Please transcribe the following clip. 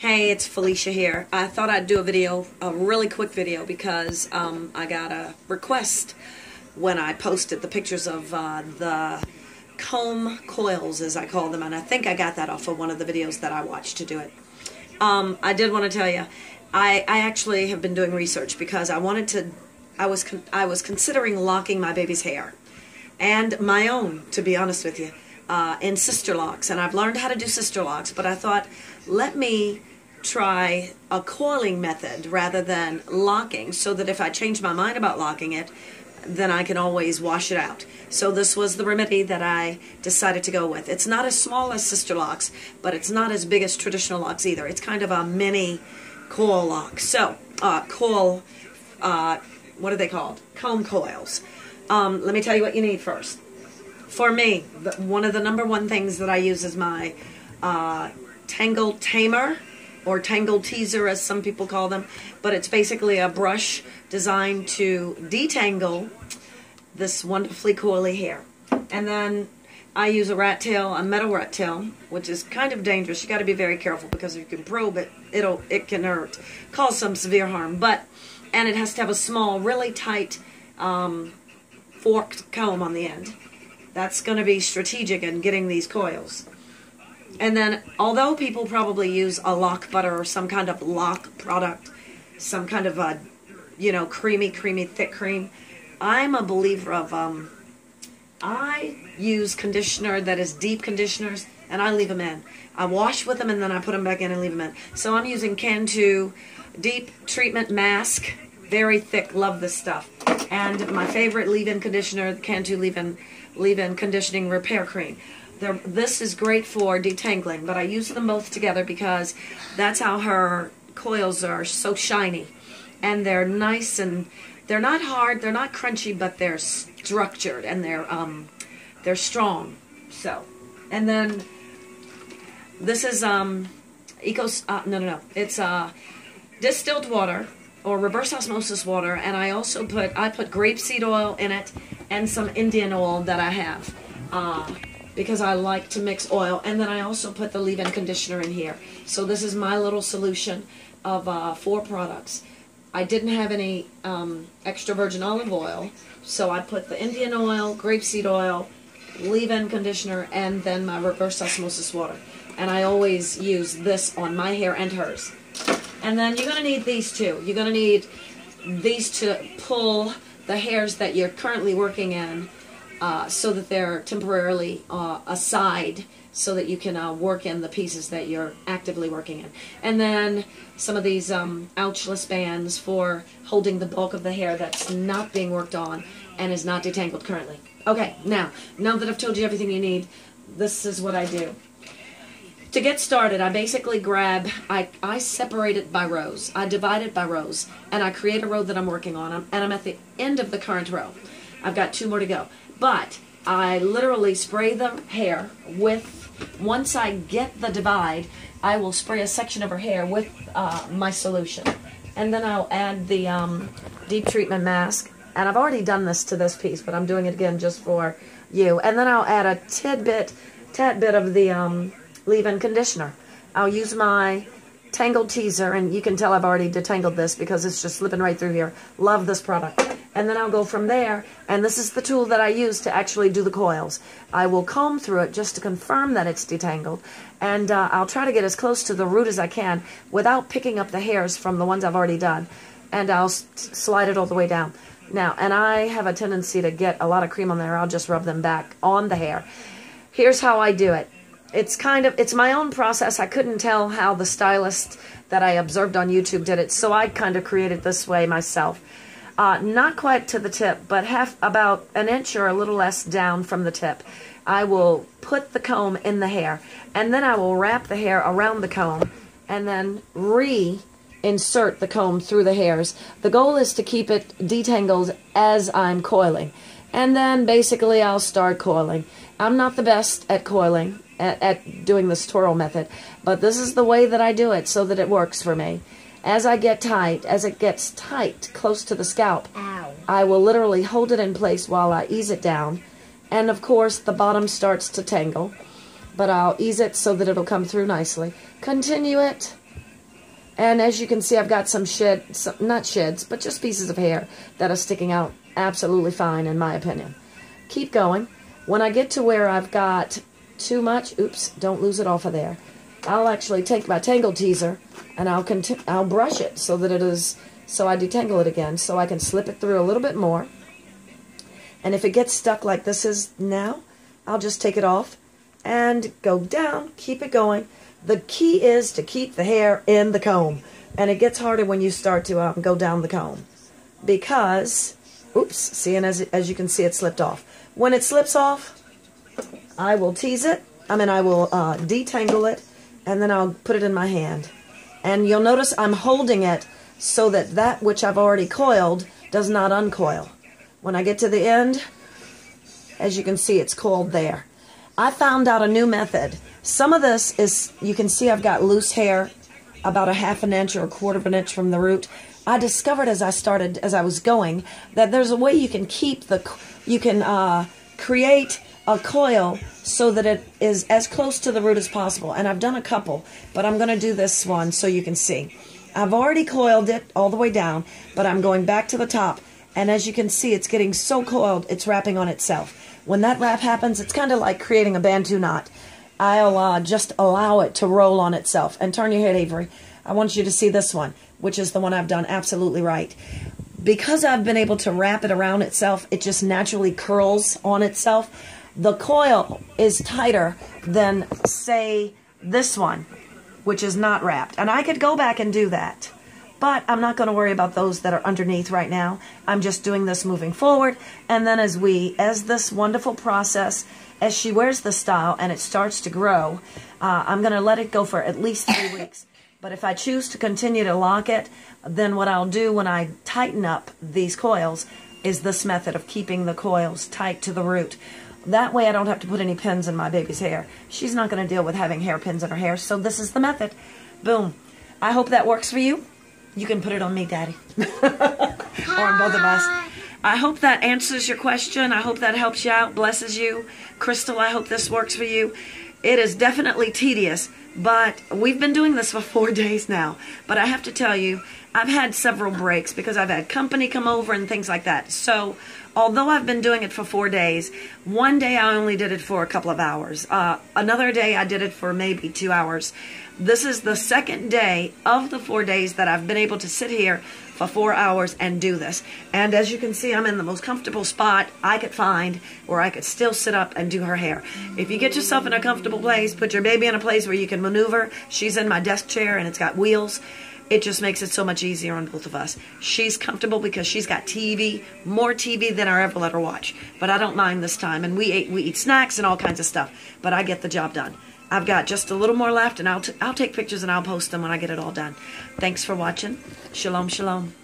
Hey, it's Felicia here. I thought I'd do a really quick video, because I got a request when I posted the pictures of the comb coils, as I call them, and I think I got that off of one of the videos that I watched to do it. I did want to tell you, I actually have been doing research because I was considering locking my baby's hair, and my own, to be honest with you, in sister locks, and I've learned how to do sister locks, but I thought, let me try a coiling method rather than locking, so that if I change my mind about locking it, then I can always wash it out. So this was the remedy that I decided to go with. It's not as small as sister locks, but it's not as big as traditional locks either. It's kind of a mini coil lock. So, what are they called? Comb coils. Let me tell you what you need first. For me, one of the #1 things that I use is my Tangle Tamer, or Tangle Teaser as some people call them, but it's basically a brush designed to detangle this wonderfully coily hair. And then I use a rat tail, a metal rat tail, which is kind of dangerous. You got to be very careful, because if you can probe it, it can hurt, cause some severe harm. And it has to have a small, really tight forked comb on the end. That's going to be strategic in getting these coils. And then, although people probably use a lock butter or some kind of lock product, some kind of a, creamy, thick cream, I'm a believer of, I use conditioner that is deep conditioners, and I leave them in. I wash with them, and then I put them back in and leave them in. So I'm using Can2 Deep Treatment Mask, very thick, love this stuff. And my favorite leave-in conditioner, the Can2 Leave-In Conditioning Repair Cream. This is great for detangling, but I use them both together because that's how her coils are so shiny. And they're nice, and they're not hard, they're not crunchy, but they're structured, and they're strong. So, and then this is it's distilled water or reverse osmosis water, and I put grapeseed oil in it and some Indian oil that I have. Because I like to mix oil, and then I also put the leave-in conditioner in here. So this is my little solution of 4 products. I didn't have any extra virgin olive oil, so I put the Indian oil, grapeseed oil, leave-in conditioner, and then my reverse osmosis water. And I always use this on my hair and hers. And then you're going to need these two. You're going to need these to pull the hairs that you're currently working in, so that they're temporarily aside, so that you can work in the pieces that you're actively working in. And then some of these ouchless bands for holding the bulk of the hair that's not being worked on and is not detangled currently. Okay, now that I've told you everything you need, this is what I do. To get started, I basically I separate it by rows. I divide it by rows, and I create a row that I'm working on, and I'm at the end of the current row. I've got 2 more to go. But I literally spray the hair with, once I get the divide, I will spray a section of her hair with my solution. And then I'll add the deep treatment mask. And I've already done this to this piece, but I'm doing it again just for you. And then I'll add a tad bit of the leave-in conditioner. I'll use my Tangled Teaser, and you can tell I've already detangled this because it's just slipping right through here. Love this product. And then I'll go from there, and this is the tool that I use to actually do the coils. I will comb through it just to confirm that it's detangled, and I'll try to get as close to the root as I can without picking up the hairs from the ones I've already done, and I'll slide it all the way down. Now, and I have a tendency to get a lot of cream on there. I'll just rub them back on the hair. Here's how I do it. It's my own process. I couldn't tell how the stylist that I observed on YouTube did it, so I kind of created this way myself. Not quite to the tip, but about an inch or a little less down from the tip. I will put the comb in the hair, and then I will wrap the hair around the comb, and then reinsert the comb through the hairs. The goal is to keep it detangled as I'm coiling. And then basically I'll start coiling. I'm not the best at coiling, at doing this twirl method, but this is the way that I do it so that it works for me. As it gets tight, close to the scalp, I will literally hold it in place while I ease it down. And of course, the bottom starts to tangle, but I'll ease it so that it'll come through nicely. Continue it And as you can see, I've got some not sheds, but just pieces of hair that are sticking out absolutely fine, in my opinion. Keep going. When I get to where I've got too much, oops, don't lose it off of there, I'll actually take my tangle teaser and I'll brush it so that it is, so I detangle it again, so I can slip it through a little bit more. And if it gets stuck like this is now, I'll just take it off and go down, keep it going. The key is to keep the hair in the comb. And it gets harder when you start to go down the comb. Because, oops, see, and as you can see, it slipped off. When it slips off, I will tease it. I will detangle it, and then I'll put it in my hand. And you'll notice I'm holding it so that that which I've already coiled does not uncoil. When I get to the end, as you can see, it's coiled there. I found out a new method. Some of this is, you can see I've got loose hair about a ½ an inch or a ¼ of an inch from the root. I discovered as I was going, that there's a way you can create a coil so that it is as close to the root as possible. And I've done a couple, but I'm going to do this one so you can see. I've already coiled it all the way down, but I'm going back to the top. And as you can see, it's getting so coiled, it's wrapping on itself. When that wrap happens, it's kind of like creating a Bantu knot. I'll just allow it to roll on itself. And turn your head, Avery. I want you to see this one, which is the one I've done absolutely right. Because I've been able to wrap it around itself, it just naturally curls on itself. The coil is tighter than, say, this one, which is not wrapped. And I could go back and do that. But I'm not going to worry about those that are underneath right now. I'm just doing this moving forward. And then as this wonderful process, as she wears the style and it starts to grow, I'm going to let it go for at least 3 weeks. But if I choose to continue to lock it, then what I'll do when I tighten up these coils is this method of keeping the coils tight to the root. That way I don't have to put any pins in my baby's hair. She's not going to deal with having hairpins in her hair, so this is the method. Boom. I hope that works for you. You can put it on me, Daddy. Or on both of us. I hope that answers your question. I hope that helps you out, blesses you. Crystal, I hope this works for you. It is definitely tedious, but we've been doing this for 4 days now. But I have to tell you, I've had several breaks because I've had company come over and things like that. So, although I've been doing it for 4 days, one day I only did it for a couple of hours. Another day I did it for maybe 2 hours. This is the second day of the 4 days that I've been able to sit here for 4 hours and do this. And as you can see, I'm in the most comfortable spot I could find where I could still sit up and do her hair. If you get yourself in a comfortable place, put your baby in a place where you can maneuver. She's in my desk chair and it's got wheels. It just makes it so much easier on both of us. She's comfortable because she's got TV, more TV than I ever let her watch. But I don't mind this time. And we eat snacks and all kinds of stuff. But I get the job done. I've got just a little more left, and I'll take pictures and I'll post them when I get it all done. Thanks for watching. Shalom, shalom.